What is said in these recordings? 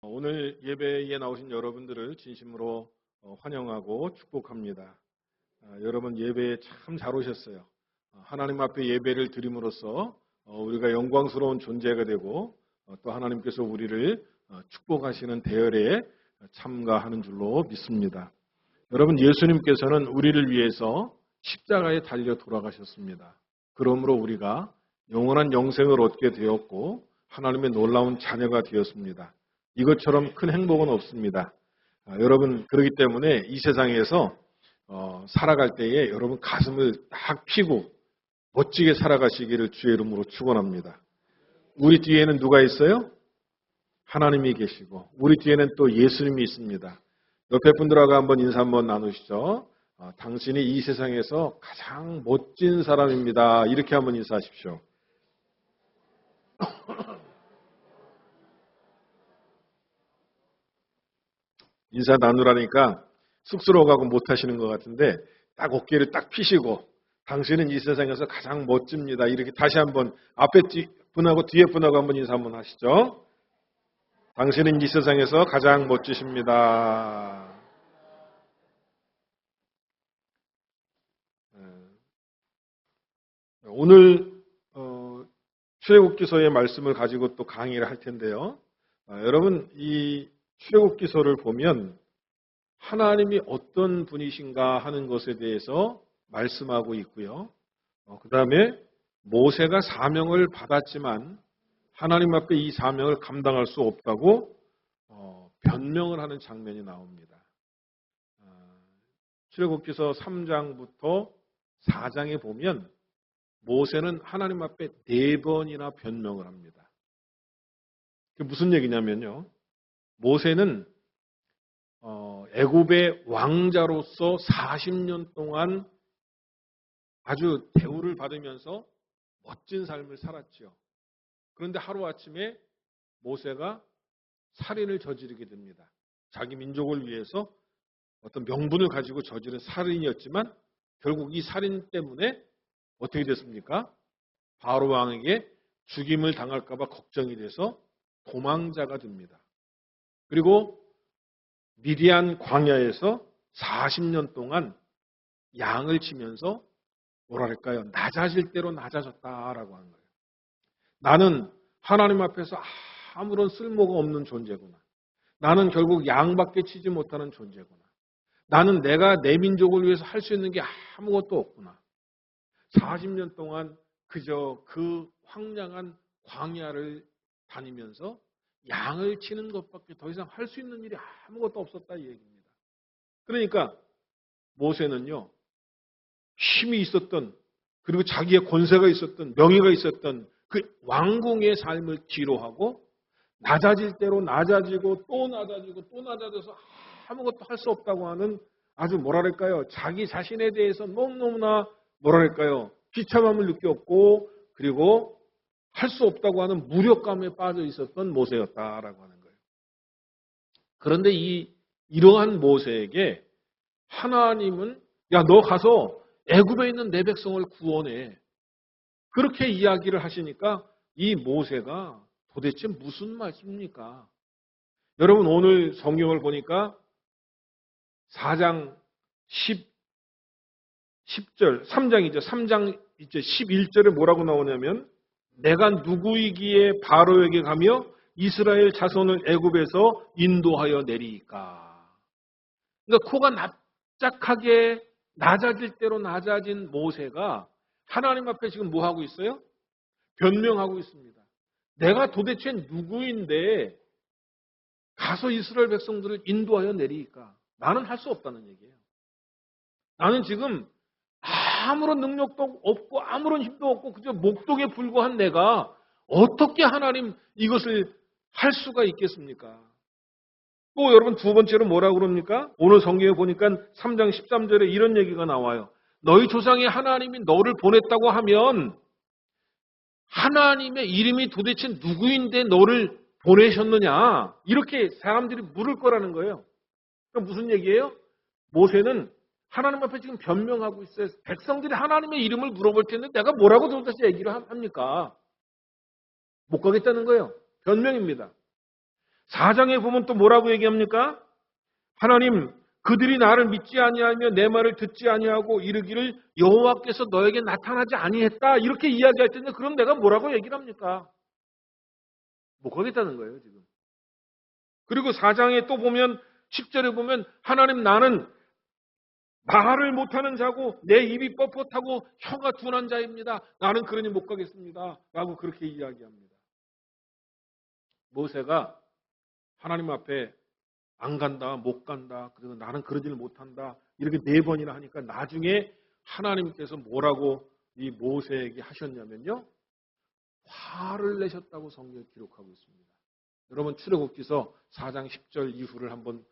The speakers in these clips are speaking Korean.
오늘 예배에 나오신 여러분들을 진심으로 환영하고 축복합니다. 여러분 예배에 참 잘 오셨어요. 하나님 앞에 예배를 드림으로써 우리가 영광스러운 존재가 되고 또 하나님께서 우리를 축복하시는 대열에 참가하는 줄로 믿습니다. 여러분 예수님께서는 우리를 위해서 십자가에 달려 돌아가셨습니다. 그러므로 우리가 영원한 영생을 얻게 되었고 하나님의 놀라운 자녀가 되었습니다. 이것처럼 큰 행복은 없습니다. 여러분 그렇기 때문에 이 세상에서 살아갈 때에 여러분 가슴을 딱 펴고 멋지게 살아가시기를 주의 이름으로 축원합니다. 우리 뒤에는 누가 있어요? 하나님이 계시고 우리 뒤에는 또 예수님이 있습니다. 옆에 분들하고 한번 인사 한번 나누시죠. 당신이 이 세상에서 가장 멋진 사람입니다. 이렇게 한번 인사하십시오. 인사 나누라니까 쑥스러워가고 못하시는 것 같은데 딱 어깨를 딱 펴시고 당신은 이 세상에서 가장 멋집니다. 이렇게 다시 한번 앞에 분하고 뒤에 분하고 한번 인사 한번 하시죠. 당신은 이 세상에서 가장 멋지십니다. 오늘 출애굽기서의 말씀을 가지고 또 강의를 할 텐데요. 여러분 이 출애굽기서를 보면 하나님이 어떤 분이신가 하는 것에 대해서 말씀하고 있고요. 그 다음에 모세가 사명을 받았지만 하나님 앞에 이 사명을 감당할 수 없다고 변명을 하는 장면이 나옵니다. 출애굽기서 3장부터 4장에 보면 모세는 하나님 앞에 4번이나 변명을 합니다. 그게 무슨 얘기냐면요. 모세는 애굽의 왕자로서 40년 동안 아주 대우를 받으면서 멋진 삶을 살았죠. 그런데 하루아침에 모세가 살인을 저지르게 됩니다. 자기 민족을 위해서 어떤 명분을 가지고 저지른 살인이었지만 결국 이 살인 때문에 어떻게 됐습니까? 바로 왕에게 죽임을 당할까 봐 걱정이 돼서 도망자가 됩니다. 그리고 미디안 광야에서 40년 동안 양을 치면서 뭐랄까요? 낮아질 대로 낮아졌다라고 하는 거예요. 나는 하나님 앞에서 아무런 쓸모가 없는 존재구나. 나는 결국 양밖에 치지 못하는 존재구나. 나는 내가 내 민족을 위해서 할 수 있는 게 아무것도 없구나. 40년 동안 그저 그 황량한 광야를 다니면서 양을 치는 것밖에 더 이상 할 수 있는 일이 아무것도 없었다 이 얘기입니다. 그러니까 모세는요. 힘이 있었던 그리고 자기의 권세가 있었던 명예가 있었던 그 왕궁의 삶을 뒤로하고 낮아질 대로 낮아지고 또 낮아지고 또 낮아져서 아무것도 할 수 없다고 하는 아주 뭐랄까요. 자기 자신에 대해서 너무너무나 뭐랄까요. 비참함을 느꼈고 그리고 할 수 없다고 하는 무력감에 빠져 있었던 모세였다라고 하는 거예요. 그런데 이러한 모세에게 하나님은 야, 너 가서 애굽에 있는 내 백성을 구원해. 그렇게 이야기를 하시니까 이 모세가 도대체 무슨 말씀입니까? 여러분 오늘 성경을 보니까 4장 10절, 3장이죠. 3장 11절에 뭐라고 나오냐면 내가 누구이기에 바로에게 가며 이스라엘 자손을 애굽에서 인도하여 내리이까. 그러니까 코가 납작하게 낮아질 대로 낮아진 모세가 하나님 앞에 지금 뭐 하고 있어요? 변명하고 있습니다. 내가 도대체 누구인데 가서 이스라엘 백성들을 인도하여 내리이까. 나는 할 수 없다는 얘기예요. 나는 지금 아무런 능력도 없고 아무런 힘도 없고 그저 목동에 불과한 내가 어떻게 하나님 이것을 할 수가 있겠습니까? 또 여러분 두 번째로 뭐라고 그럽니까? 오늘 성경에 보니까 3장 13절에 이런 얘기가 나와요. 너희 조상의 하나님이 너를 보냈다고 하면 하나님의 이름이 도대체 누구인데 너를 보내셨느냐? 이렇게 사람들이 물을 거라는 거예요. 그럼 무슨 얘기예요? 모세는 하나님 앞에 지금 변명하고 있어요. 백성들이 하나님의 이름을 물어볼 텐데 내가 뭐라고 도대체 얘기를 합니까? 못 가겠다는 거예요. 변명입니다. 4장에 보면 또 뭐라고 얘기합니까? 하나님, 그들이 나를 믿지 아니하며 내 말을 듣지 아니하고 이르기를 여호와께서 너에게 나타나지 아니했다. 이렇게 이야기할 텐데 그럼 내가 뭐라고 얘기를 합니까? 못 가겠다는 거예요, 지금. 그리고 4장에 또 보면 10절에 보면 하나님, 나는 말을 못하는 자고 내 입이 뻣뻣하고 혀가 둔한 자입니다. 나는 그러니 못 가겠습니다. 라고 그렇게 이야기합니다. 모세가 하나님 앞에 안 간다, 못 간다, 그리고 나는 그러지를 못한다, 이렇게 4번이나 하니까 나중에 하나님께서 뭐라고 이 모세에게 하셨냐면요, 화를 내셨다고 성경에 기록하고 있습니다. 여러분 출애굽기서 4장 10절 이후를 한번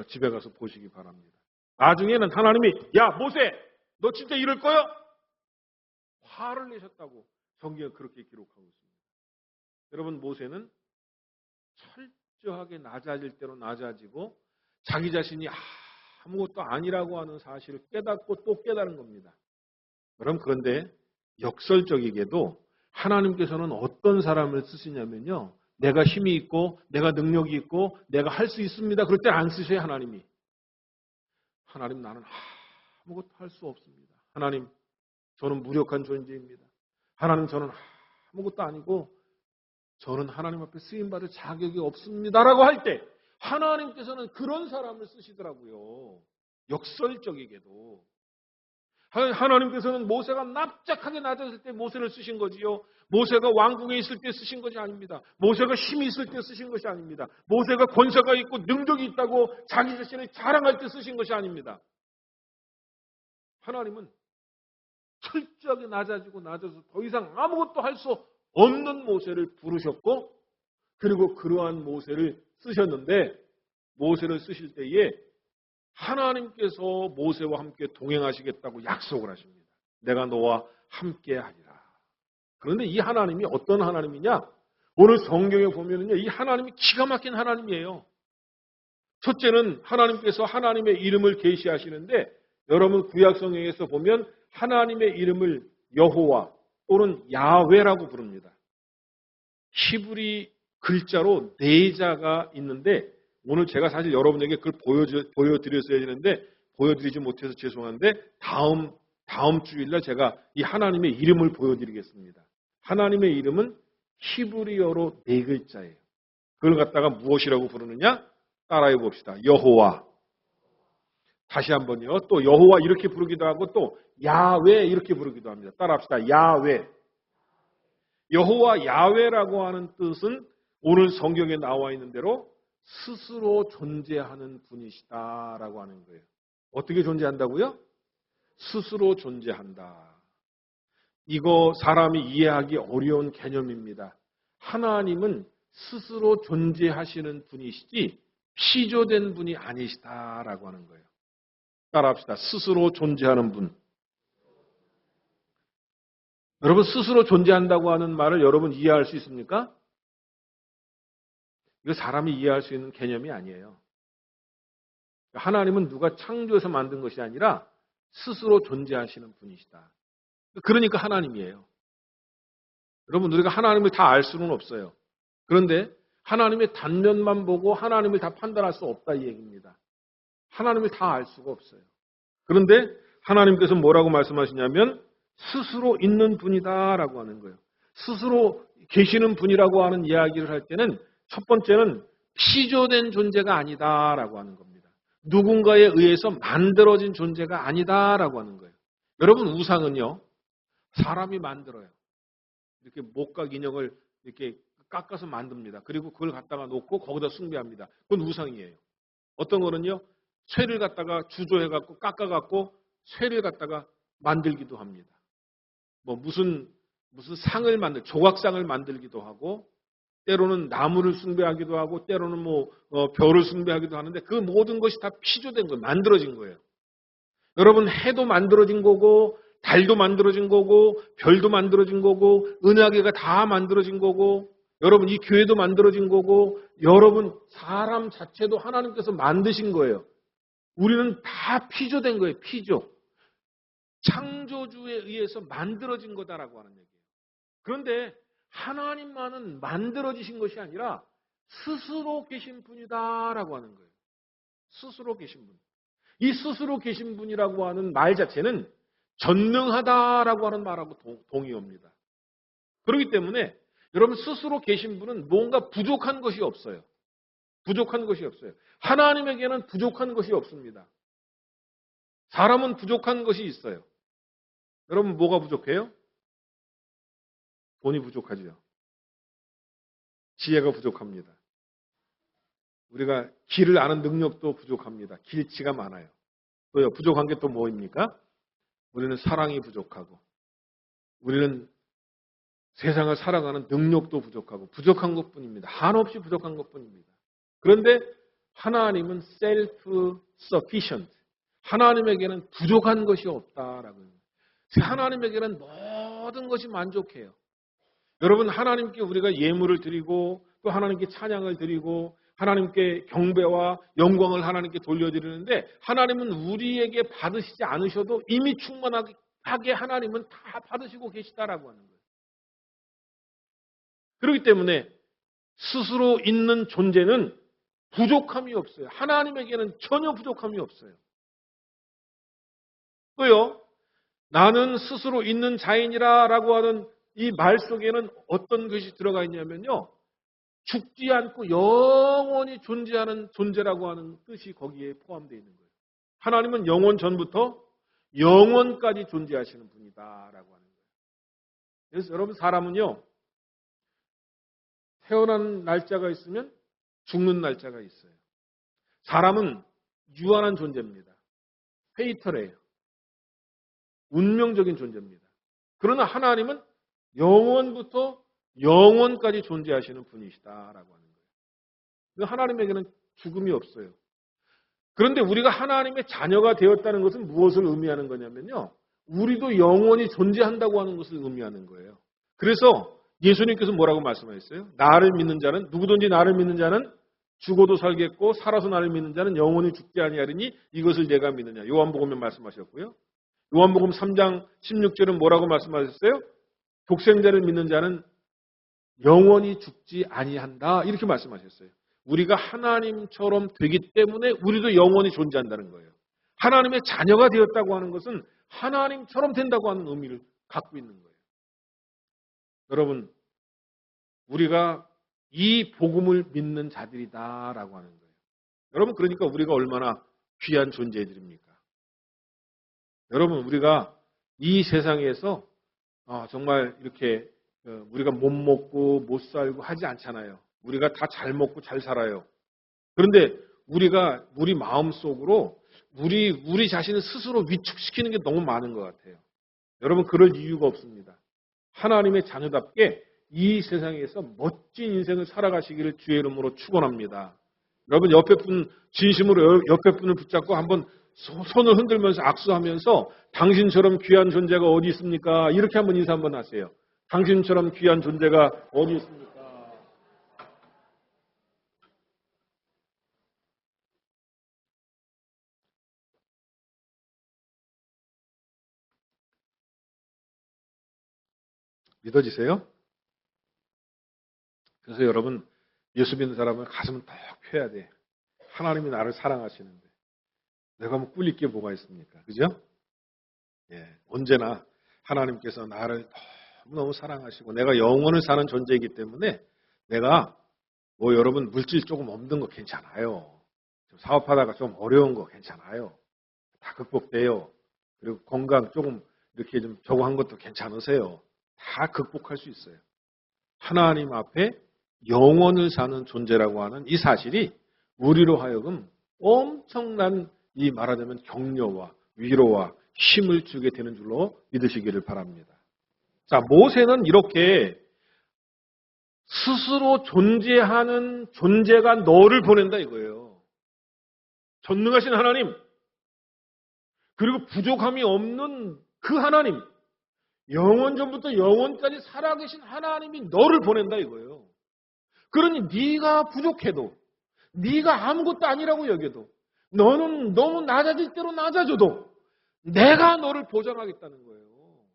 집에 가서 보시기 바랍니다. 나중에는 하나님이 야 모세, 너 진짜 이럴 거야? 화를 내셨다고 성경에 그렇게 기록하고 있습니다. 여러분, 모세는 철저하게 낮아질 대로 낮아지고 자기 자신이 아무것도 아니라고 하는 사실을 깨닫고 또 깨달은 겁니다. 여러분, 그런데 역설적이게도 하나님께서는 어떤 사람을 쓰시냐면요, 내가 힘이 있고 내가 능력이 있고 내가 할 수 있습니다, 그럴 때 안 쓰셔요. 하나님, 나는 아무것도 할 수 없습니다. 하나님, 저는 무력한 존재입니다. 하나님, 저는 아무것도 아니고 저는 하나님 앞에 쓰임받을 자격이 없습니다라고 할 때 하나님께서는 그런 사람을 쓰시더라고요. 역설적이게도. 하나님께서는 모세가 납작하게 낮았을 때 모세를 쓰신 거지요. 모세가 왕궁에 있을 때 쓰신 것이 아닙니다. 모세가 힘이 있을 때 쓰신 것이 아닙니다. 모세가 권세가 있고 능력이 있다고 자기 자신을 자랑할 때 쓰신 것이 아닙니다. 하나님은 철저하게 낮아지고 낮아서 더 이상 아무것도 할 수 없는 모세를 부르셨고, 그리고 그러한 모세를 쓰셨는데, 모세를 쓰실 때에 하나님께서 모세와 함께 동행하시겠다고 약속을 하십니다. 내가 너와 함께 하리라. 그런데 이 하나님이 어떤 하나님이냐? 오늘 성경에 보면은요, 이 하나님이 기가 막힌 하나님이에요. 첫째는 하나님께서 하나님의 이름을 계시하시는데, 여러분 구약 성경에서 보면 하나님의 이름을 여호와 또는 야훼라고 부릅니다. 히브리 글자로 4자가 있는데, 오늘 제가 사실 여러분에게 그걸 보여드렸어야 되는데 보여드리지 못해서 죄송한데 다음 주일날 제가 이 하나님의 이름을 보여드리겠습니다. 하나님의 이름은 히브리어로 4글자예요. 그걸 갖다가 무엇이라고 부르느냐? 따라해 봅시다. 여호와. 다시 한번요. 또 여호와 이렇게 부르기도 하고 또 야훼 이렇게 부르기도 합니다. 따라합시다. 야훼. 여호와 야훼라고 하는 뜻은 오늘 성경에 나와 있는 대로 스스로 존재하는 분이시다라고 하는 거예요. 어떻게 존재한다고요? 스스로 존재한다. 이거 사람이 이해하기 어려운 개념입니다. 하나님은 스스로 존재하시는 분이시지 피조된 분이 아니시다라고 하는 거예요. 따라합시다. 스스로 존재하는 분. 여러분, 스스로 존재한다고 하는 말을 여러분 이해할 수 있습니까? 이거 사람이 이해할 수 있는 개념이 아니에요. 하나님은 누가 창조해서 만든 것이 아니라 스스로 존재하시는 분이시다. 그러니까 하나님이에요. 여러분, 우리가 하나님을 다 알 수는 없어요. 그런데 하나님의 단면만 보고 하나님을 다 판단할 수 없다 이 얘기입니다. 하나님을 다 알 수가 없어요. 그런데 하나님께서 뭐라고 말씀하시냐면 스스로 있는 분이다라고 하는 거예요. 스스로 계시는 분이라고 하는 이야기를 할 때는 첫 번째는 피조된 존재가 아니다라고 하는 겁니다. 누군가에 의해서 만들어진 존재가 아니다라고 하는 거예요. 여러분, 우상은요, 사람이 만들어요. 이렇게 목각 인형을 이렇게 깎아서 만듭니다. 그리고 그걸 갖다가 놓고 거기다 숭배합니다. 그건 우상이에요. 어떤 거는요, 쇠를 갖다가 주조해갖고 깎아갖고 쇠를 갖다가 만들기도 합니다. 뭐 무슨 상을 조각상을 만들기도 하고, 때로는 나무를 숭배하기도 하고, 때로는 별을 숭배하기도 하는데 그 모든 것이 다 피조된 거예요. 만들어진 거예요. 여러분, 해도 만들어진 거고, 달도 만들어진 거고, 별도 만들어진 거고, 은하계가 다 만들어진 거고, 여러분 이 교회도 만들어진 거고, 여러분 사람 자체도 하나님께서 만드신 거예요. 우리는 다 피조된 거예요. 피조. 창조주에 의해서 만들어진 거다라고 하는 얘기예요. 그런데 하나님만은 만들어지신 것이 아니라 스스로 계신 분이다라고 하는 거예요. 스스로 계신 분. 이 스스로 계신 분이라고 하는 말 자체는 전능하다라고 하는 말하고 동의어입니다. 그렇기 때문에 여러분 스스로 계신 분은 뭔가 부족한 것이 없어요. 부족한 것이 없어요. 하나님에게는 부족한 것이 없습니다. 사람은 부족한 것이 있어요. 여러분 뭐가 부족해요? 돈이 부족하죠. 지혜가 부족합니다. 우리가 길을 아는 능력도 부족합니다. 길치가 많아요. 또요, 부족한 게 또 뭐입니까? 우리는 사랑이 부족하고, 우리는 세상을 살아가는 능력도 부족하고, 부족한 것 뿐입니다. 한없이 부족한 것 뿐입니다. 그런데 하나님은 self-sufficient. 하나님에게는 부족한 것이 없다라고 합니다. 하나님에게는 모든 것이 만족해요. 여러분, 하나님께 우리가 예물을 드리고, 또 하나님께 찬양을 드리고, 하나님께 경배와 영광을 하나님께 돌려드리는데, 하나님은 우리에게 받으시지 않으셔도 이미 충만하게 하나님은 다 받으시고 계시다라고 하는 거예요. 그렇기 때문에 스스로 있는 존재는 부족함이 없어요. 하나님에게는 전혀 부족함이 없어요. 또요, 나는 스스로 있는 자인이라고 하는 이 말 속에는 어떤 것이 들어가 있냐면요, 죽지 않고 영원히 존재하는 존재라고 하는 뜻이 거기에 포함되어 있는 거예요. 하나님은 영원 전부터 영원까지 존재하시는 분이다라고 하는 거예요. 그래서 여러분, 사람은요, 태어난 날짜가 있으면 죽는 날짜가 있어요. 사람은 유한한 존재입니다. 페이터래요. 운명적인 존재입니다. 그러나 하나님은 영원부터 영원까지 존재하시는 분이시다라고 하는 거예요. 하나님에게는 죽음이 없어요. 그런데 우리가 하나님의 자녀가 되었다는 것은 무엇을 의미하는 거냐면요, 우리도 영원히 존재한다고 하는 것을 의미하는 거예요. 그래서 예수님께서 뭐라고 말씀하셨어요? 나를 믿는 자는, 누구든지 나를 믿는 자는 죽어도 살겠고 살아서 나를 믿는 자는 영원히 죽지 아니하리니 이것을 내가 믿느냐. 요한복음에 말씀하셨고요. 요한복음 3장 16절은 뭐라고 말씀하셨어요? 독생자를 믿는 자는 영원히 죽지 아니한다. 이렇게 말씀하셨어요. 우리가 하나님처럼 되기 때문에 우리도 영원히 존재한다는 거예요. 하나님의 자녀가 되었다고 하는 것은 하나님처럼 된다고 하는 의미를 갖고 있는 거예요. 여러분, 우리가 이 복음을 믿는 자들이다라고 하는 거예요. 여러분, 그러니까 우리가 얼마나 귀한 존재들입니까? 여러분, 우리가 이 세상에서 정말 이렇게 우리가 못 먹고 못 살고 하지 않잖아요. 우리가 다 잘 먹고 잘 살아요. 그런데 우리가 우리 마음속으로 우리 자신을 스스로 위축시키는 게 너무 많은 것 같아요. 여러분, 그럴 이유가 없습니다. 하나님의 자녀답게 이 세상에서 멋진 인생을 살아가시기를 주의 이름으로 축원합니다. 여러분, 옆에 분 진심으로 옆에 분을 붙잡고 한번 손을 흔들면서 악수하면서 당신처럼 귀한 존재가 어디 있습니까? 이렇게 한번 인사 한번 하세요. 당신처럼 귀한 존재가 어디 있습니까? 믿어지세요? 그래서 여러분, 예수 믿는 사람은 가슴은 딱 펴야 돼. 하나님이 나를 사랑하시는데 내가 뭐 꿀릴 게 뭐가 있습니까? 그죠? 예, 언제나 하나님께서 나를 너무너무 사랑하시고 내가 영원을 사는 존재이기 때문에 내가 뭐 여러분 물질 조금 없는 거 괜찮아요. 사업하다가 좀 어려운 거 괜찮아요. 다 극복돼요. 그리고 건강 조금 이렇게 좀 저거 한 것도 괜찮으세요. 다 극복할 수 있어요. 하나님 앞에 영원을 사는 존재라고 하는 이 사실이 우리로 하여금 엄청난 이 말하자면 격려와 위로와 힘을 주게 되는 줄로 믿으시기를 바랍니다. 자, 모세는 이렇게 스스로 존재하는 존재가 너를 보낸다 이거예요. 전능하신 하나님, 그리고 부족함이 없는 그 하나님, 영원 전부터 영원까지 살아계신 하나님이 너를 보낸다 이거예요. 그러니 네가 부족해도, 네가 아무것도 아니라고 여겨도, 너는 너무 낮아질 대로 낮아져도 내가 너를 보장하겠다는 거예요.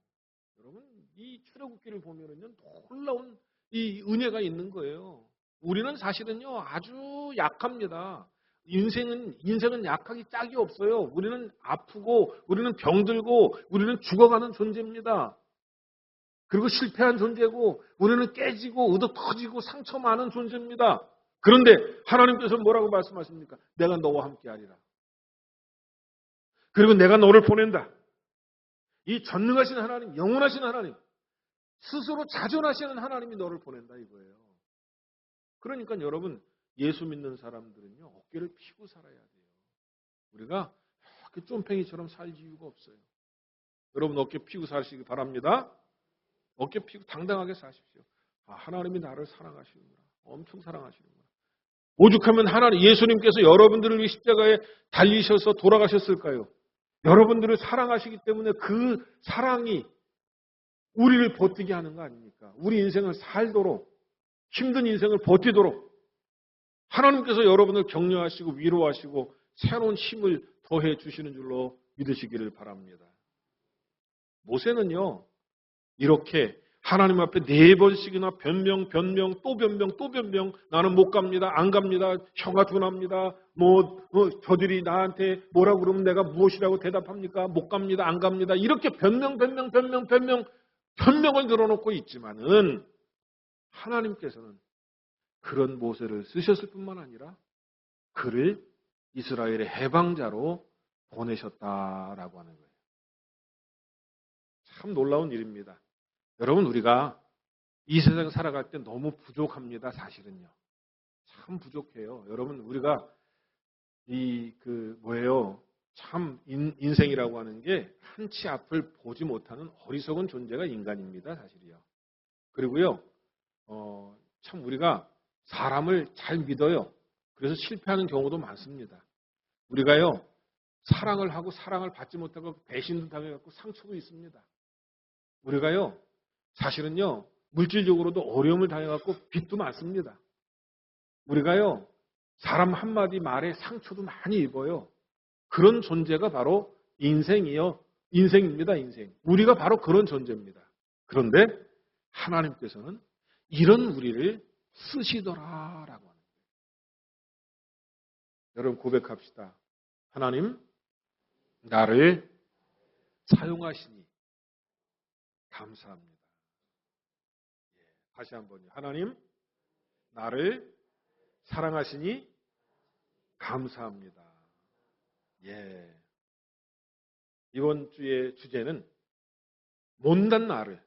여러분, 이 출애굽기를 보면은요, 놀라운 이 은혜가 있는 거예요. 우리는 사실은요, 아주 약합니다. 인생은 약하기 짝이 없어요. 우리는 아프고, 우리는 병들고, 우리는 죽어가는 존재입니다. 그리고 실패한 존재고, 우리는 깨지고, 의도 터지고, 상처 많은 존재입니다. 그런데 하나님께서 뭐라고 말씀하십니까? 내가 너와 함께 하리라. 그리고 내가 너를 보낸다. 이 전능하신 하나님, 영원하신 하나님, 스스로 자존하시는 하나님이 너를 보낸다 이거예요. 그러니까 여러분, 예수 믿는 사람들은요, 어깨를 피고 살아야 돼요. 우리가 이렇게 쫌팽이처럼 살 이유가 없어요. 여러분, 어깨 피고 사시기 바랍니다. 어깨 피고 당당하게 사십시오. 하나님이 나를 사랑하시는구나. 엄청 사랑하시는구나. 오죽하면 예수님께서 여러분들을 위해 십자가에 달리셔서 돌아가셨을까요? 여러분들을 사랑하시기 때문에 그 사랑이 우리를 버티게 하는 거 아닙니까? 우리 인생을 살도록, 힘든 인생을 버티도록 하나님께서 여러분을 격려하시고 위로하시고 새로운 힘을 더해 주시는 줄로 믿으시기를 바랍니다. 모세는요, 이렇게 하나님 앞에 4번씩이나 변명, 또 변명, 나는 못 갑니다, 안 갑니다, 혀가 둔합니다, 저들이 나한테 뭐라고 그러면 내가 무엇이라고 대답합니까? 못 갑니다, 안 갑니다. 이렇게 변명을 늘어놓고 있지만은 하나님께서는 그런 모세를 쓰셨을 뿐만 아니라 그를 이스라엘의 해방자로 보내셨다라고 하는 거예요. 참 놀라운 일입니다. 여러분, 우리가 이 세상 살아갈 때 너무 부족합니다. 사실은요. 참 부족해요. 여러분, 우리가 참 인생이라고 하는 게 한치 앞을 보지 못하는 어리석은 존재가 인간입니다. 사실이요. 그리고요, 참 우리가 사람을 잘 믿어요. 그래서 실패하는 경우도 많습니다. 우리가요, 사랑을 하고 사랑을 받지 못하고 배신도 당해갖고 상처도 있습니다. 우리가요, 사실은요, 물질적으로도 어려움을 당해갖고 빚도 많습니다. 우리가요, 사람 한마디 말에 상처도 많이 입어요. 그런 존재가 바로 인생입니다, 인생. 우리가 바로 그런 존재입니다. 그런데 하나님께서는 이런 우리를 쓰시더라라고 하는 거예요. 여러분, 고백합시다. 하나님, 나를 사용하시니 감사합니다. 다시 한번요. 하나님, 나를 사랑하시니 감사합니다. 이번 주의 주제는 못난 나를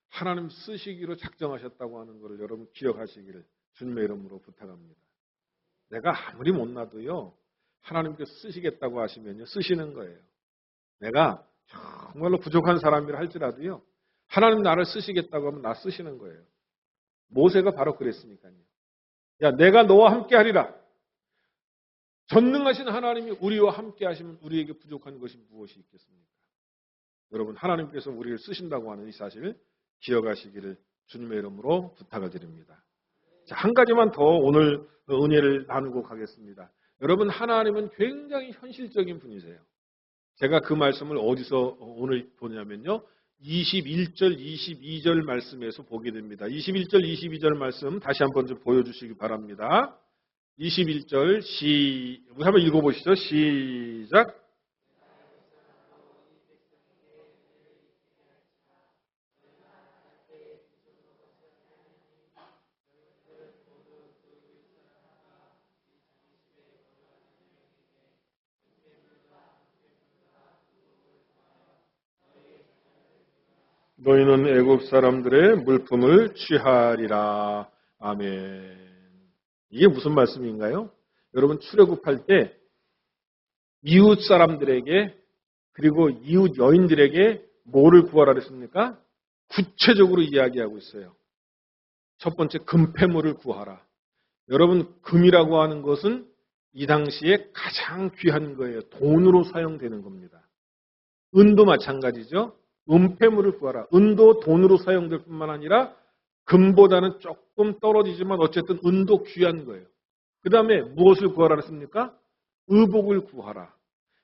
하나님 쓰시기로 작정하셨다고 하는 것을 여러분 기억하시기를 주님의 이름으로 부탁합니다. 내가 아무리 못나도요, 하나님께서 쓰시겠다고 하시면요, 쓰시는 거예요. 내가 정말로 부족한 사람이라 할지라도요, 하나님 나를 쓰시겠다고 하면 나 쓰시는 거예요. 모세가 바로 그랬으니까요. 야, 내가 너와 함께 하리라. 전능하신 하나님이 우리와 함께 하시면 우리에게 부족한 것이 무엇이 있겠습니까? 여러분, 하나님께서 우리를 쓰신다고 하는 이 사실을 기억하시기를 주님의 이름으로 부탁을 드립니다. 자, 한 가지만 더 오늘 은혜를 나누고 가겠습니다. 여러분, 하나님은 굉장히 현실적인 분이세요. 제가 그 말씀을 어디서 오늘 보냐면요, 21절, 22절 말씀에서 보게 됩니다. 21절, 22절 말씀 다시 한번 좀 보여주시기 바랍니다. 21절 우리 한번 읽어보시죠. 시작. 너희는 애굽 사람들의 물품을 취하리라. 아멘. 이게 무슨 말씀인가요? 여러분, 출애굽할 때 이웃 사람들에게 그리고 이웃 여인들에게 뭐를 구하라 그랬습니까? 구체적으로 이야기하고 있어요. 첫 번째, 금폐물을 구하라. 여러분, 금이라고 하는 것은 이 당시에 가장 귀한 거예요. 돈으로 사용되는 겁니다. 은도 마찬가지죠. 은폐물을 구하라. 은도 돈으로 사용될 뿐만 아니라 금보다는 조금 떨어지지만 어쨌든 은도 귀한 거예요. 그 다음에 무엇을 구하라 했습니까? 의복을 구하라.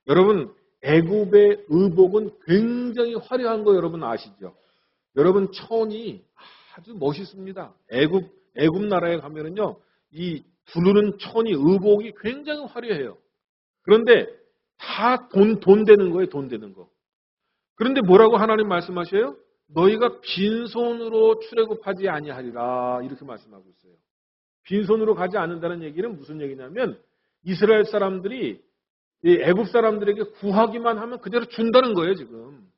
여러분, 애굽의 의복은 굉장히 화려한 거 여러분 아시죠? 여러분, 천이 아주 멋있습니다. 애굽 애굽 나라에 가면은요, 이 두르는 천이 의복이 굉장히 화려해요. 그런데 다 돈 되는 거예요, 돈 되는 거. 그런데 뭐라고 하나님 말씀하셔요? 너희가 빈손으로 출애굽하지 아니하리라 이렇게 말씀하고 있어요. 빈손으로 가지 않는다는 얘기는 무슨 얘기냐면 이스라엘 사람들이 이 애굽 사람들에게 구하기만 하면 그대로 준다는 거예요, 지금.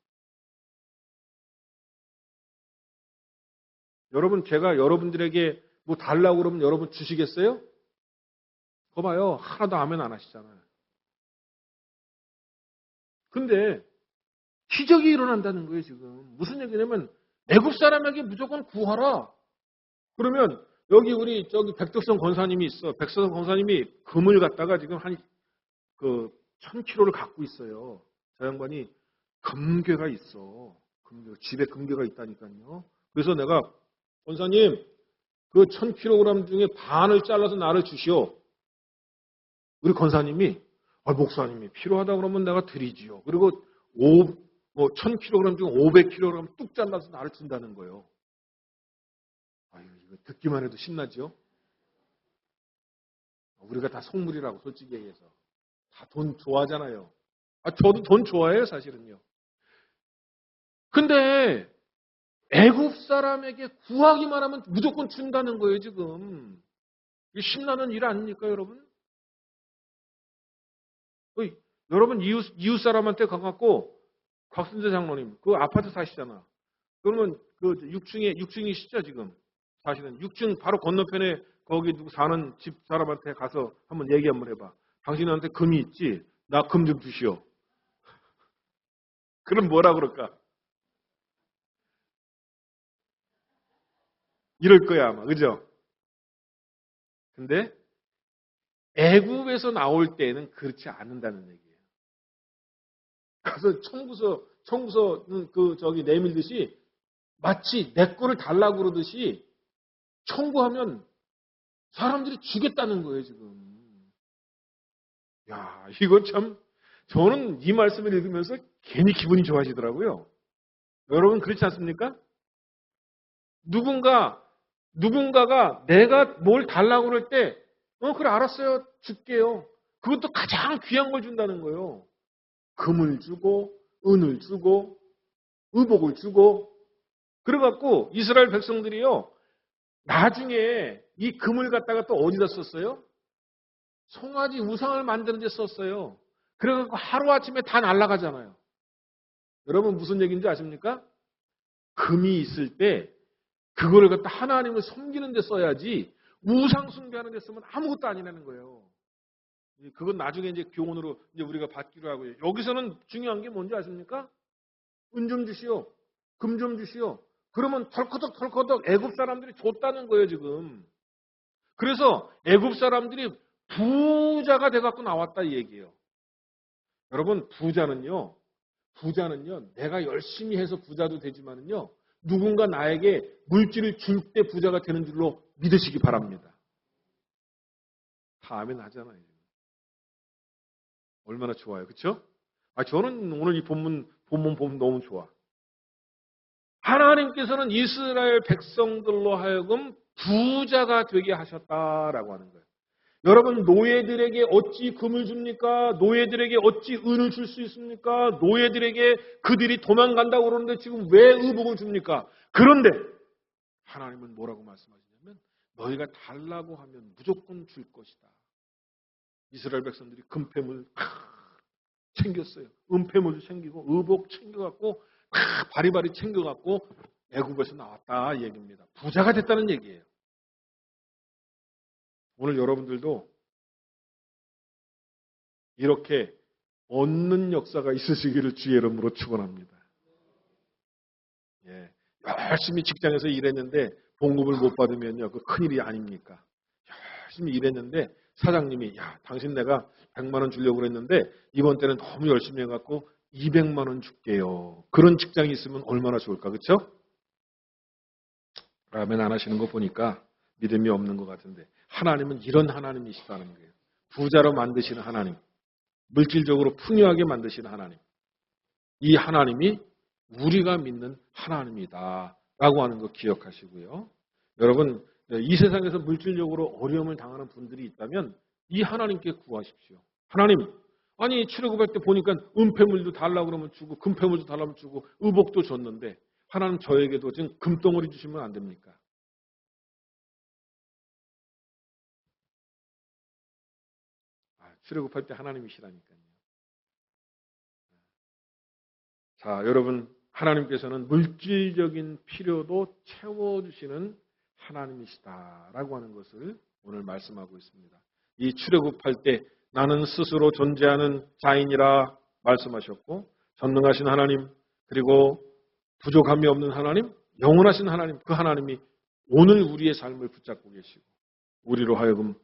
여러분, 제가 여러분들에게 뭐 달라고 그러면 여러분 주시겠어요? 거 봐요. 하나도 아멘 안 하시잖아요. 근데 기적이 일어난다는 거예요, 지금. 무슨 얘기냐면 애굽 사람에게 무조건 구하라. 그러면 여기 우리 저기 백덕성 권사님이 있어. 백덕성 권사님이 금을 갖다가 지금 한 1000kg를 갖고 있어요. 저 양반이 금괴가 있어. 집에 금괴가 있다니까요. 그래서 내가 권사님 그 1000kg 중에 반을 잘라서 나를 주시오. 우리 권사님이 목사님이 필요하다 그러면 내가 드리지요. 그리고 1000kg 중 500kg 뚝 잘라서 나를 준다는 거예요. 아유, 이거 듣기만 해도 신나죠? 우리가 다 속물이라고 솔직히 얘기해서. 다 돈 좋아하잖아요. 저도 돈 좋아해요, 사실은요. 근데 애굽 사람에게 구하기만 하면 무조건 준다는 거예요, 지금. 이게 신나는 일 아닙니까, 여러분? 여러분 이웃 사람한테 가갖고 곽순재 장로님 그 아파트 사시잖아. 그러면 그 6층이시죠, 지금? 사실은 6층 바로 건너편에 거기 누구 사는 집 사람한테 가서 한번 얘기 한번 해봐. 당신한테 금이 있지? 나 금 좀 주시오. 그럼 뭐라 그럴까? 이럴 거야 아마. 그죠? 근데 애굽에서 나올 때는 그렇지 않는다는 얘기예요. 그래서 청구서 내밀듯이 마치 내 거를 달라고 그러듯이 청구하면 사람들이 주겠다는 거예요, 지금. 야, 이거 참, 저는 이 말씀을 읽으면서 괜히 기분이 좋아지더라고요. 여러분, 그렇지 않습니까? 누군가가 내가 뭘 달라고 그럴 때, 그래, 알았어요. 줄게요. 그것도 가장 귀한 걸 준다는 거예요. 금을 주고, 은을 주고, 의복을 주고, 그래갖고 이스라엘 백성들이요, 나중에 이 금을 갖다가 또 어디다 썼어요? 송아지 우상을 만드는 데 썼어요. 그래갖고 하루아침에 다 날아가잖아요. 여러분 무슨 얘기인지 아십니까? 금이 있을 때 그거를 갖다 하나님을 섬기는 데 써야지 우상 숭배하는 데 쓰면 아무것도 아니라는 거예요. 그건 나중에 이제 교훈으로 이제 우리가 받기로 하고요. 여기서는 중요한 게 뭔지 아십니까? 은 좀 주시오. 금 좀 주시오. 그러면 덜커덕 애굽 사람들이 줬다는 거예요, 지금. 그래서 애굽 사람들이 부자가 돼갖고 나왔다 이 얘기예요. 여러분, 부자는요, 내가 열심히 해서 부자도 되지만은요, 누군가 나에게 물질을 줄 때 부자가 되는 줄로 믿으시기 바랍니다. 다 아멘 하잖아요. 얼마나 좋아요. 그렇죠? 저는 오늘 이 본문 보면 너무 좋아. 하나님께서는 이스라엘 백성들로 하여금 부자가 되게 하셨다라고 하는 거예요. 여러분, 노예들에게 어찌 금을 줍니까? 노예들에게 어찌 은을 줄 수 있습니까? 노예들에게 그들이 도망간다고 그러는데 지금 왜 의복을 줍니까? 그런데 하나님은 뭐라고 말씀하시냐면 너희가 달라고 하면 무조건 줄 것이다. 이스라엘 백성들이 금패물 챙겼어요. 은패물도 챙기고 의복 챙겨갖고 바리바리 챙겨갖고 애굽에서 나왔다 이 얘기입니다. 부자가 됐다는 얘기예요. 오늘 여러분들도 이렇게 얻는 역사가 있으시기를 주의 이름으로 축원합니다. 예, 열심히 직장에서 일했는데 봉급을 못 받으면요, 그 큰일이 아닙니까? 열심히 일했는데 사장님이 당신 내가 100만 원 주려고 그랬는데 이번 때는 너무 열심히 해갖고 200만 원 줄게요. 그런 직장이 있으면 얼마나 좋을까, 그렇죠? 아멘 안 하시는 거 보니까 믿음이 없는 것 같은데 하나님은 이런 하나님이시다는 거예요. 부자로 만드시는 하나님, 물질적으로 풍요하게 만드시는 하나님. 이 하나님이 우리가 믿는 하나님이다 라고 하는 거 기억하시고요. 여러분, 이 세상에서 물질적으로 어려움을 당하는 분들이 있다면 이 하나님께 구하십시오. 하나님, 아니 출애굽할 때 보니까 은폐물도 달라고 그러면 주고 금폐물도 달라고 주고 의복도 줬는데 하나님 저에게도 지금 금덩어리 주시면 안 됩니까? 출애굽할 때 하나님이시라니까요. 자, 여러분, 하나님께서는 물질적인 필요도 채워주시는 하나님이시다라고 하는 것을 오늘 말씀하고 있습니다. 이 출애굽할 때 나는 스스로 존재하는 자인이라 말씀하셨고 전능하신 하나님 그리고 부족함이 없는 하나님, 영원하신 하나님, 그 하나님이 오늘 우리의 삶을 붙잡고 계시고 우리로 하여금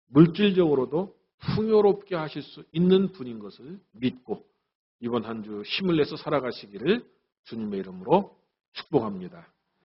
물질적으로도 풍요롭게 하실 수 있는 분인 것을 믿고 이번 한 주 힘을 내서 살아가시기를 주님의 이름으로 축복합니다.